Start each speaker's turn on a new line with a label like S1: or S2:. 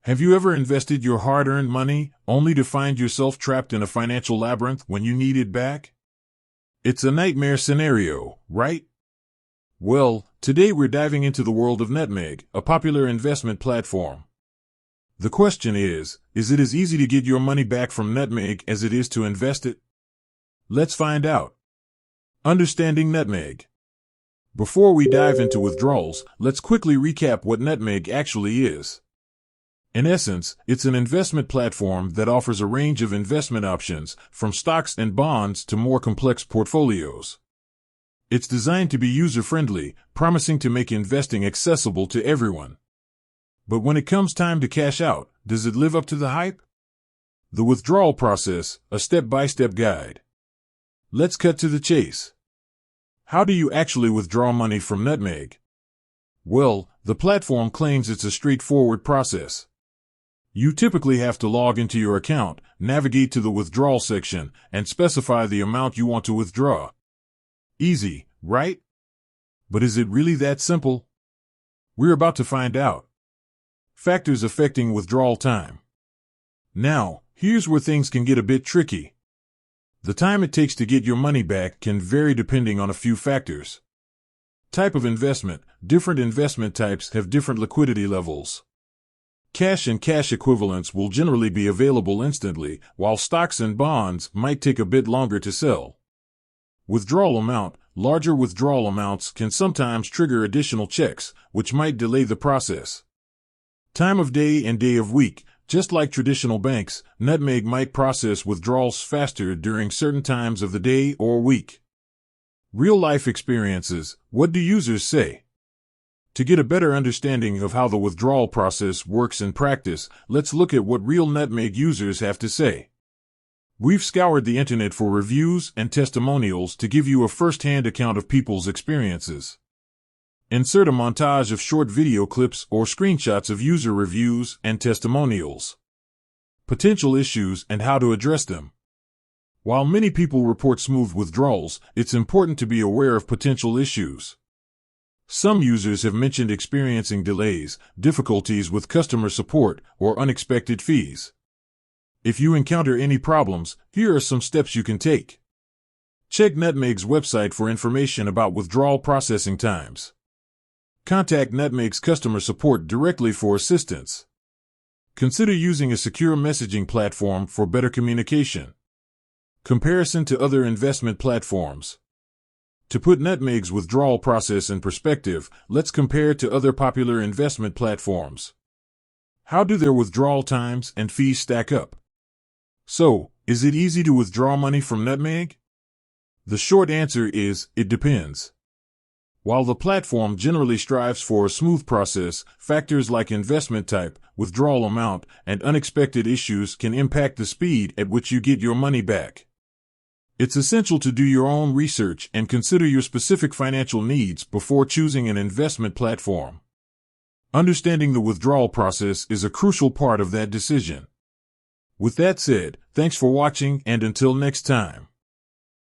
S1: Have you ever invested your hard-earned money only to find yourself trapped in a financial labyrinth when you need it back? It's a nightmare scenario, right? Well, today we're diving into the world of Nutmeg, a popular investment platform. The question is it as easy to get your money back from Nutmeg as it is to invest it? Let's find out. Understanding Nutmeg. Before we dive into withdrawals, let's quickly recap what Nutmeg actually is. In essence, it's an investment platform that offers a range of investment options, from stocks and bonds to more complex portfolios. It's designed to be user-friendly, promising to make investing accessible to everyone. But when it comes time to cash out, does it live up to the hype? The withdrawal process, a step-by-step guide. Let's cut to the chase. How do you actually withdraw money from Nutmeg? Well, the platform claims it's a straightforward process. You typically have to log into your account, navigate to the withdrawal section, and specify the amount you want to withdraw. Easy, right? But is it really that simple? We're about to find out. Factors affecting withdrawal time. Now, here's where things can get a bit tricky. The time it takes to get your money back can vary depending on a few factors. Type of investment. Different investment types have different liquidity levels. Cash and cash equivalents will generally be available instantly, while stocks and bonds might take a bit longer to sell. Withdrawal amount. Larger withdrawal amounts can sometimes trigger additional checks, which might delay the process. Time of day and day of week. Just like traditional banks, Nutmeg might process withdrawals faster during certain times of the day or week. Real-life experiences. What do users say? To get a better understanding of how the withdrawal process works in practice, let's look at what real Nutmeg users have to say. We've scoured the internet for reviews and testimonials to give you a first-hand account of people's experiences. Insert a montage of short video clips or screenshots of user reviews and testimonials. Potential issues and how to address them. While many people report smooth withdrawals, it's important to be aware of potential issues. Some users have mentioned experiencing delays, difficulties with customer support, or unexpected fees. If you encounter any problems, here are some steps you can take. Check Nutmeg's website for information about withdrawal processing times. Contact Nutmeg's customer support directly for assistance. Consider using a secure messaging platform for better communication. Comparison to other investment platforms. To put Nutmeg's withdrawal process in perspective, let's compare to other popular investment platforms. How do their withdrawal times and fees stack up? So, is it easy to withdraw money from Nutmeg? The short answer is, it depends. While the platform generally strives for a smooth process, factors like investment type, withdrawal amount, and unexpected issues can impact the speed at which you get your money back. It's essential to do your own research and consider your specific financial needs before choosing an investment platform. Understanding the withdrawal process is a crucial part of that decision. With that said, thanks for watching, and until next time.